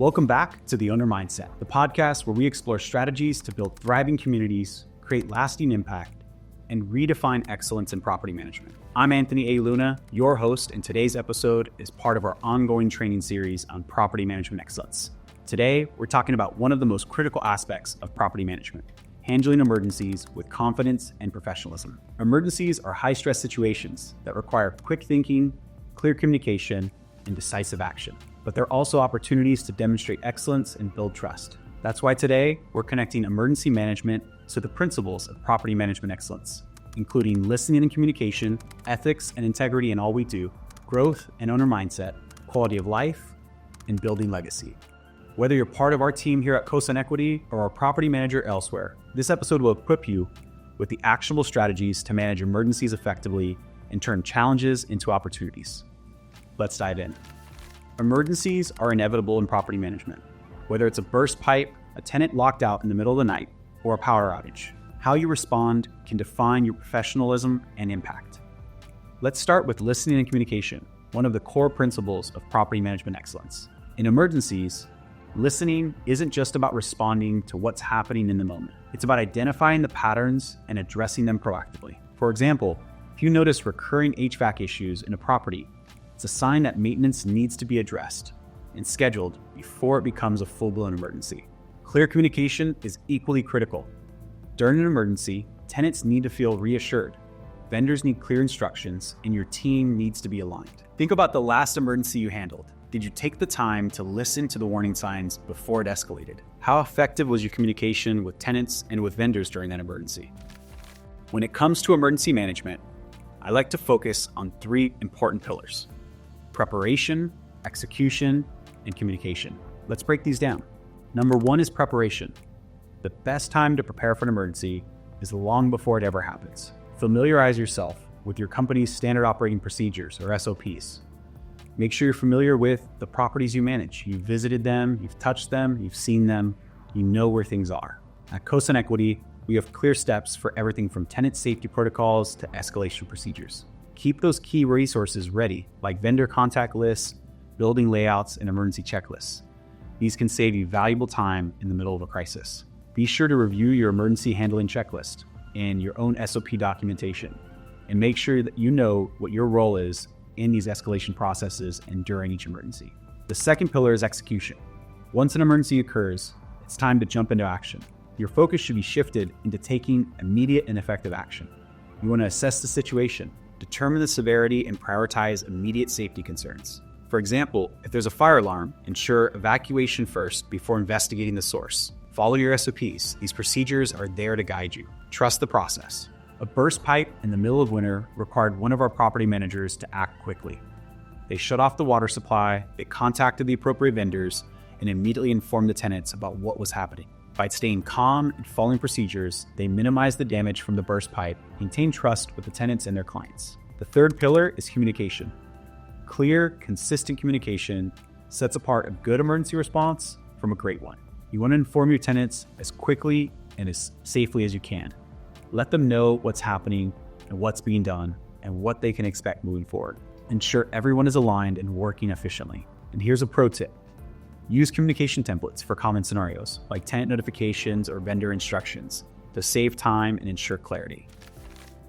Welcome back to The Owner Mindset, the podcast where we explore strategies to build thriving communities, create lasting impact, and redefine excellence in property management. I'm Anthony A. Luna, your host, and today's episode is part of our ongoing training series on property management excellence. Today, we're talking about one of the most critical aspects of property management, handling emergencies with confidence and professionalism. Emergencies are high-stress situations that require quick thinking, clear communication, and decisive action. But they're also opportunities to demonstrate excellence and build trust. That's why today, we're connecting emergency management to the principles of property management excellence, including listening and communication, ethics and integrity in all we do, growth and owner mindset, quality of life, and building legacy. Whether you're part of our team here at Coastal Equity or a property manager elsewhere, this episode will equip you with the actionable strategies to manage emergencies effectively and turn challenges into opportunities. Let's dive in. Emergencies are inevitable in property management. Whether it's a burst pipe, a tenant locked out in the middle of the night, or a power outage, how you respond can define your professionalism and impact. Let's start with listening and communication, one of the core principles of property management excellence. In emergencies, listening isn't just about responding to what's happening in the moment. It's about identifying the patterns and addressing them proactively. For example, if you notice recurring HVAC issues in a property, it's a sign that maintenance needs to be addressed and scheduled before it becomes a full-blown emergency. Clear communication is equally critical. During an emergency, tenants need to feel reassured, vendors need clear instructions, and your team needs to be aligned. Think about the last emergency you handled. Did you take the time to listen to the warning signs before it escalated? How effective was your communication with tenants and with vendors during that emergency? When it comes to emergency management, I like to focus on three important pillars: preparation, execution, and communication. Let's break these down. Number one is preparation. The best time to prepare for an emergency is long before it ever happens. Familiarize yourself with your company's standard operating procedures, or SOPs. Make sure you're familiar with the properties you manage. You've visited them, you've touched them, you've seen them, you know where things are. At Coastal Equity, we have clear steps for everything from tenant safety protocols to escalation procedures. Keep those key resources ready, like vendor contact lists, building layouts, and emergency checklists. These can save you valuable time in the middle of a crisis. Be sure to review your emergency handling checklist and your own SOP documentation, and make sure that you know what your role is in these escalation processes and during each emergency. The second pillar is execution. Once an emergency occurs, it's time to jump into action. Your focus should be shifted into taking immediate and effective action. You want to assess the situation, determine the severity, and prioritize immediate safety concerns. For example, if there's a fire alarm, ensure evacuation first before investigating the source. Follow your SOPs. These procedures are there to guide you. Trust the process. A burst pipe in the middle of winter required one of our property managers to act quickly. They shut off the water supply, they contacted the appropriate vendors, and immediately informed the tenants about what was happening. By staying calm and following procedures, they minimize the damage from the burst pipe, maintain trust with the tenants and their clients. The third pillar is communication. Clear, consistent communication sets apart a good emergency response from a great one. You want to inform your tenants as quickly and as safely as you can. Let them know what's happening and what's being done and what they can expect moving forward. Ensure everyone is aligned and working efficiently. And here's a pro tip. Use communication templates for common scenarios, like tenant notifications or vendor instructions, to save time and ensure clarity.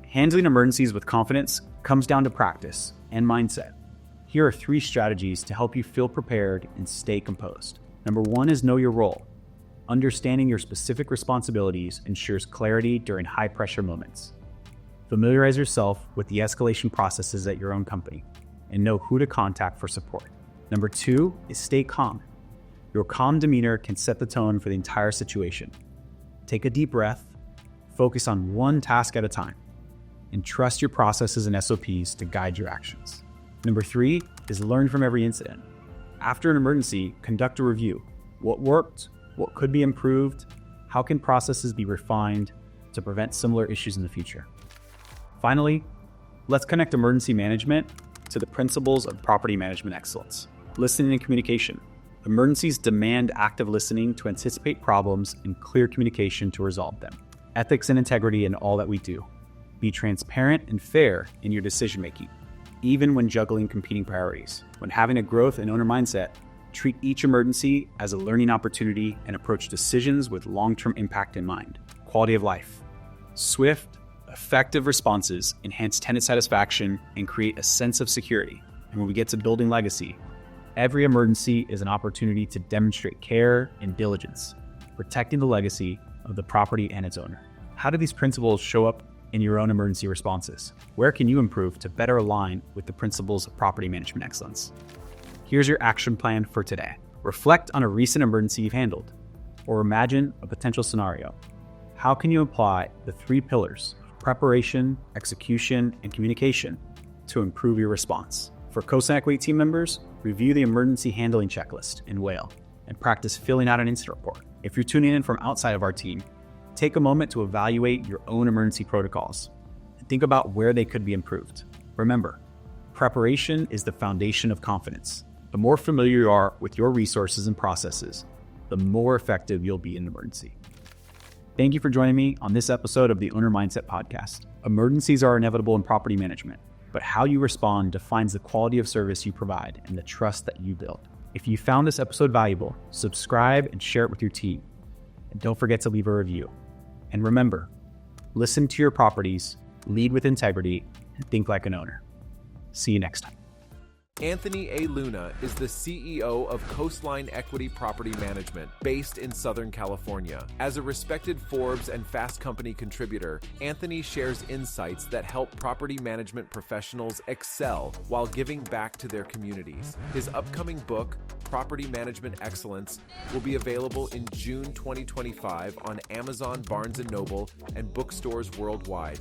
Handling emergencies with confidence comes down to practice and mindset. Here are three strategies to help you feel prepared and stay composed. Number one is know your role. Understanding your specific responsibilities ensures clarity during high-pressure moments. Familiarize yourself with the escalation processes at your own company and know who to contact for support. Number two is stay calm. Your calm demeanor can set the tone for the entire situation. Take a deep breath, focus on one task at a time, and trust your processes and SOPs to guide your actions. Number three is learn from every incident. After an emergency, conduct a review. What worked? What could be improved? How can processes be refined to prevent similar issues in the future? Finally, let's connect emergency management to the principles of property management excellence. Listening and communication. Emergencies demand active listening to anticipate problems and clear communication to resolve them. Ethics and integrity in all that we do. Be transparent and fair in your decision-making, even when juggling competing priorities. When having a growth and owner mindset, Treat each emergency as a learning opportunity and approach decisions with long-term impact in mind. Quality of life. Swift, effective responses enhance tenant satisfaction and create a sense of security. And when we get to building legacy, every emergency is an opportunity to demonstrate care and diligence, protecting the legacy of the property and its owner. How do these principles show up in your own emergency responses? Where can you improve to better align with the principles of property management excellence? Here's your action plan for today. Reflect on a recent emergency you've handled, or imagine a potential scenario. How can you apply the 3 pillars, preparation, execution, and communication, to improve your response? For CoSign Equity team members, review the emergency handling checklist in Whale and practice filling out an incident report. If you're tuning in from outside of our team, take a moment to evaluate your own emergency protocols and think about where they could be improved. Remember, preparation is the foundation of confidence. The more familiar you are with your resources and processes, the more effective you'll be in an emergency. Thank you for joining me on this episode of the Owner Mindset Podcast. Emergencies are inevitable in property management, but how you respond defines the quality of service you provide and the trust that you build. If you found this episode valuable, subscribe and share it with your team. And don't forget to leave a review. And remember, listen to your properties, lead with integrity, and think like an owner. See you next time. Anthony A. Luna is the CEO of Coastline Equity Property Management, based in Southern California. As a respected Forbes and Fast Company contributor, Anthony shares insights that help property management professionals excel while giving back to their communities. His upcoming book, Property Management Excellence, will be available in June 2025 on Amazon, Barnes & Noble, and bookstores worldwide.